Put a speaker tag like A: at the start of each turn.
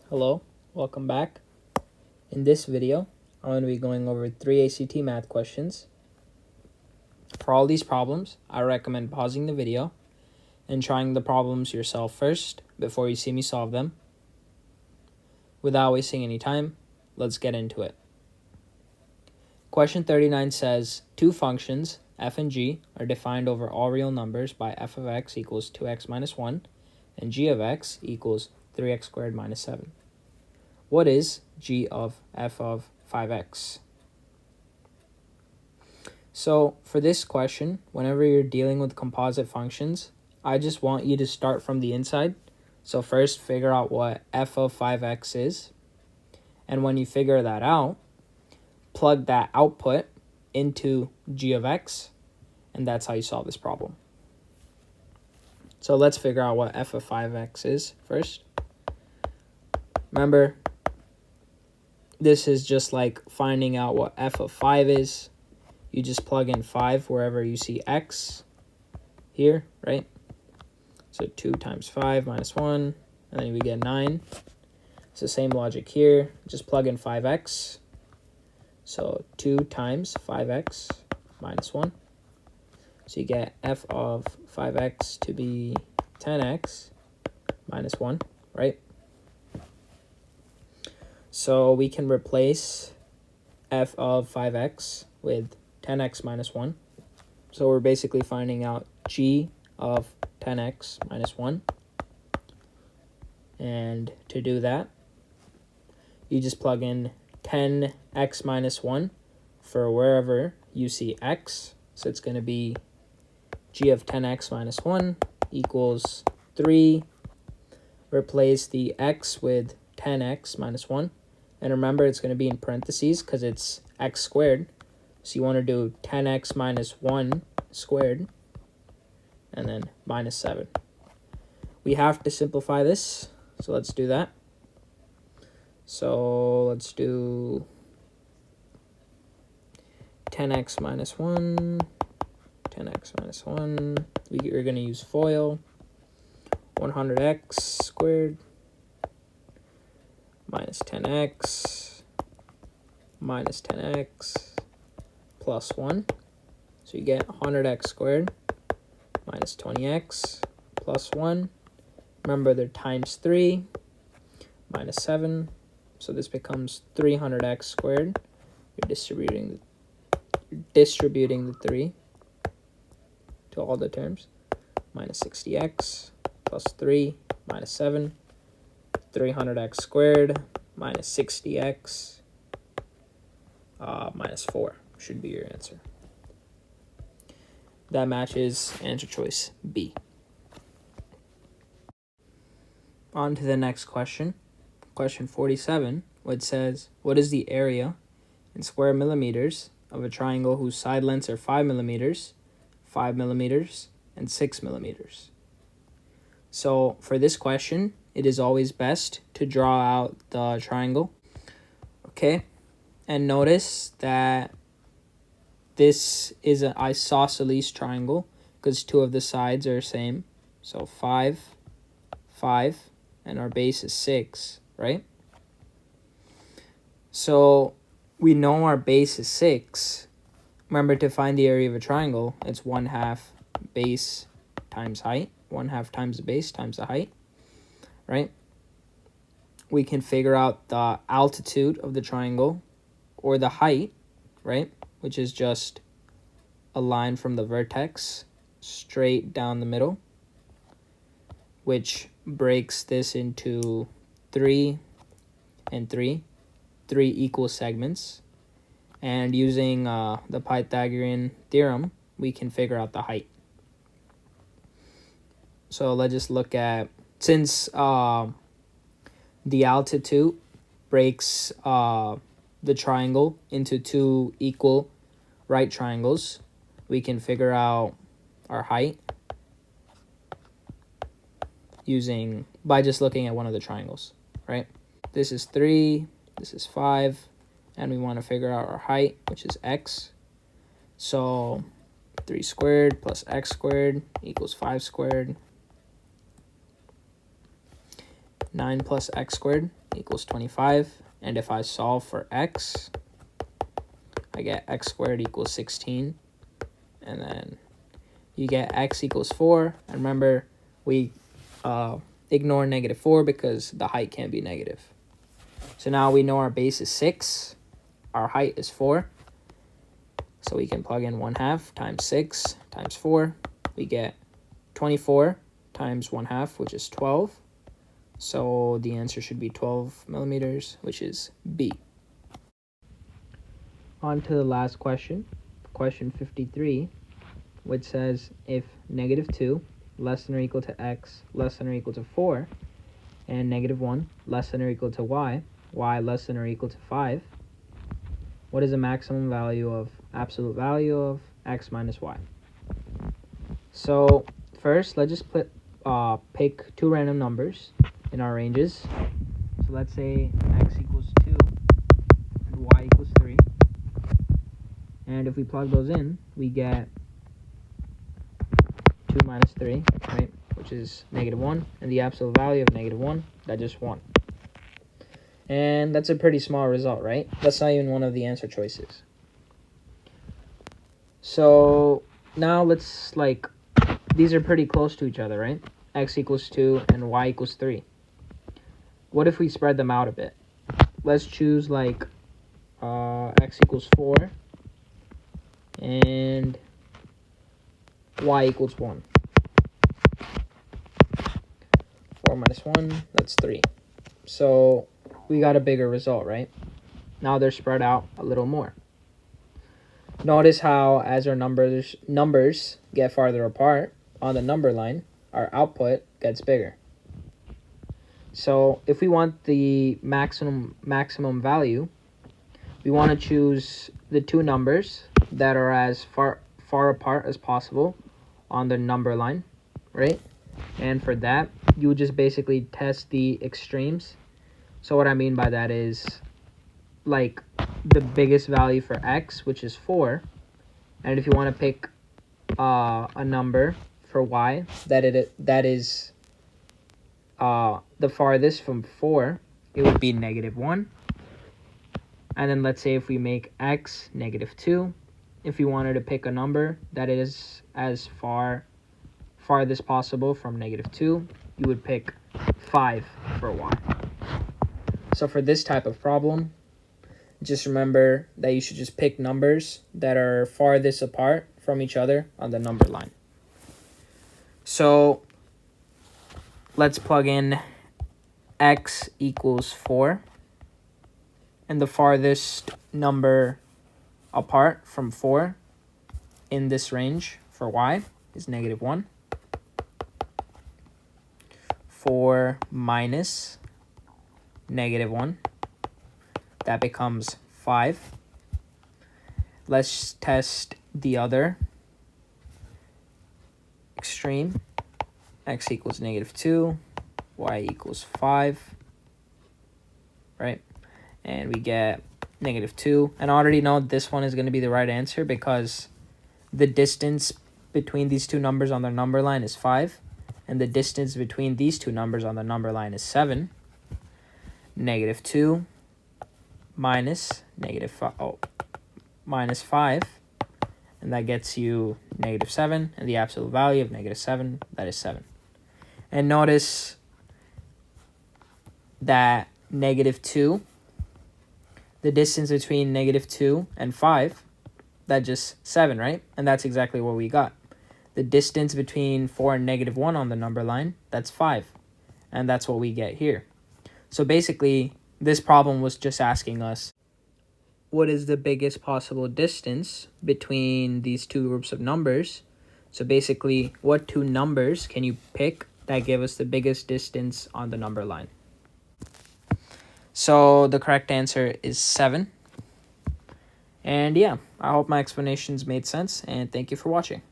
A: Hello, welcome back. In this video, I'm going to be going over 3 ACT math questions. For all these problems, I recommend pausing the video and trying the problems yourself first before you see me solve them. Without wasting any time, let's get into it. Question 39 says, two functions, f and g, are defined over all real numbers by f of x equals 2x minus 1 and g of x equals 3x squared minus 7. What is g of f of 5x? So for this question, whenever you're dealing with composite functions, I just want you to start from the inside. So first figure out what f of 5x is. And when you figure that out, plug that output into g of x, and that's how you solve this problem. So let's figure out what f of 5x is first. Remember, this is just like finding out what f of 5 is. You just plug in 5 wherever you see x here, right? So 2 times 5 minus 1, and then we get 9. It's the same logic here. Just plug in 5x. So 2 times 5x minus 1. So you get f of 5x to be 10x minus 1, right? So we can replace f of 5x with 10x minus 1. So we're basically finding out g of 10x minus 1. And to do that, you just plug in 10x minus 1 for wherever you see x. So it's going to be g of 10x minus 1 equals 3. Replace the x with 10x minus 1. And remember, it's going to be in parentheses because it's x squared. So you want to do 10x minus 1 squared and then minus 7. We have to simplify this, so let's do that. So let's do 10x minus 1, 10x minus 1. We're going to use FOIL. 100x squared minus 10x minus 10x plus 1. So you get 100x squared minus 20x plus 1. Remember, they're times 3 minus 7. So this becomes 300x squared. You're distributing the 3 to all the terms. Minus 60x plus 3 minus 7. 300x squared minus 60x minus 4 should be your answer. That matches answer choice B. On to the next question. Question 47, which says, what is the area in square millimeters of a triangle whose side lengths are 5 millimeters, 5 millimeters, and 6 millimeters? So for this question, it is always best to draw out the triangle. Okay, and notice that this is an isosceles triangle because 2 of the sides are the same. So 5, 5, and our base is 6, right? So we know our base is 6. Remember, to find the area of a triangle, it's 1/2 base times height. 1/2 times the base times the height, right? We can figure out the altitude of the triangle or the height, right? Which is just a line from the vertex straight down the middle, which breaks this into 3 and 3 equal segments. And using the Pythagorean theorem, we can figure out the height. So let's just look at, since the altitude breaks the triangle into 2 equal right triangles, we can figure out our height by just looking at one of the triangles, right? This is 3, this is 5, and we want to figure out our height, which is x. So 3 squared plus x squared equals 5 squared. 9 plus x squared equals 25. And if I solve for x, I get x squared equals 16. And then you get x equals 4. And remember, we ignore negative 4 because the height can't be negative. So now we know our base is 6. Our height is 4. So we can plug in 1/2 times 6 times 4. We get 24 times 1/2, which is 12. So the answer should be 12 millimeters, which is B. On to the last question, question 53, which says if negative 2 less than or equal to x less than or equal to 4, and negative 1 less than or equal to y less than or equal to 5, what is the maximum value of absolute value of x minus y? So first, let's just pick two random numbers in our ranges. So let's say x equals 2 and y equals 3. And if we plug those in, we get 2 minus 3, right, which is negative 1. And the absolute value of negative 1, that's just 1. And that's a pretty small result, right? That's not even one of the answer choices. So now let's, these are pretty close to each other, right? X equals 2 and y equals 3. What if we spread them out a bit? Let's choose x equals 4 and y equals 1. 4 minus 1, that's 3. So we got a bigger result, right? Now they're spread out a little more. Notice how as our numbers get farther apart on the number line, our output gets bigger. So if we want the maximum value, we want to choose the two numbers that are as far apart as possible on the number line, right? And for that, you would just basically test the extremes. So what I mean by that is the biggest value for x, which is 4, and if you want to pick a number for y that is the farthest from 4, it would be negative 1. And then let's say if we make x negative 2, if you wanted to pick a number that is as farthest possible from negative 2, you would pick 5 for y. So for this type of problem, just remember that you should just pick numbers that are farthest apart from each other on the number line. So let's plug in x equals 4. And the farthest number apart from 4 in this range for y is negative 1. 4 minus negative 1. That becomes 5. Let's test the other extreme. X equals negative 2. Y equals 5. Right? And we get negative 2. And I already know this one is going to be the right answer because the distance between these two numbers on the number line is 5. And the distance between these two numbers on the number line is 7. Negative 2 minus minus 5. And that gets you negative 7. And the absolute value of negative 7, that is 7. And notice that negative 2, the distance between negative 2 and 5, that's just 7, right? And that's exactly what we got. The distance between 4 and negative 1 on the number line, that's 5. And that's what we get here. So basically, this problem was just asking us, what is the biggest possible distance between these two groups of numbers? So basically, what two numbers can you pick that give us the biggest distance on the number line? So the correct answer is 7. And yeah, I hope my explanations made sense, and thank you for watching.